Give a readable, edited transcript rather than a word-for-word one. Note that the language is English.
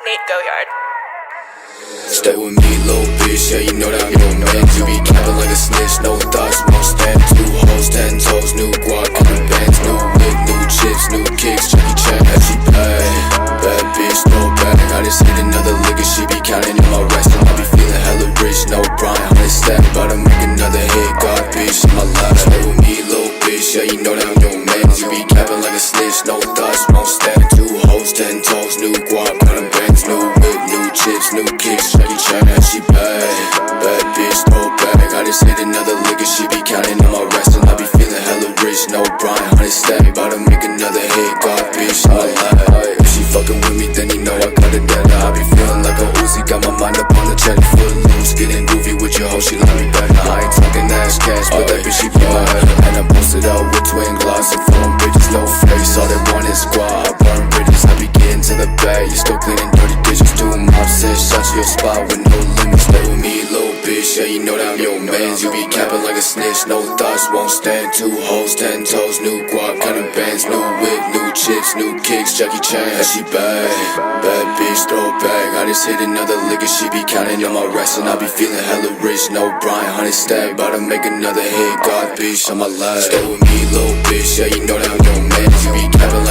Nate Goyard. Stay with me, little bitch, yeah, you know that I'm your man. You be capping like a snitch, no thoughts, won't stand. 2 hoes, 10 toes, new guap, on the bands. New wig, new chips, new kicks, Jackie Chan, as she pay. Bad bitch, no bag, I just hit another lick and she be counting in my rest. And I be feeling hella rich, no Brian, 100 stack. About to make another hit, God bitch, in my life. Stay with me, little bitch, yeah, you know that I'm your man. You be capping like a snitch, no thoughts, won't stand. 2 hoes, 10 toes, new guap, on the bands. New wig, new chips, new kicks, Jackie Chan, as she pay. Bad bitch, no bag, I just hit another lick and she be counting in my rest. And I be feeling hella rich, no Brian, 100 stack. About to make another hit, God bitch, in my life. If she fucking with me, then you know I got it better. I be feeling like a Uzi, got my mind up on the cheddar. Foot loose, getting goofy with your hoe, she like me better. I ain't talking ass cash, but that bitch she be my head. And I posted out with twin gloss and phone bitches, no face. All they want is squad, I burn bridges. I be getting to the bag, you still cleaning dirty dishes. Doing mob shit, shot to your spot with no limits. Stay with me, little bitch, yeah, you know that I'm your mans. You be capping like a snitch, no thoughts, won't stand. 2 hoes, 10 toes, new guap, counting bands. New whip, new chips, new kicks, Jackie Chan, as she bag. Bad bitch, throw it back, I just hit another lick and she be counting on my rest. And I be feeling hella rich, no Brian, 100 stack. About to make another hit, God bitch, on my life. Stay with me, little bitch, yeah, you know that I'm your man. You be capping like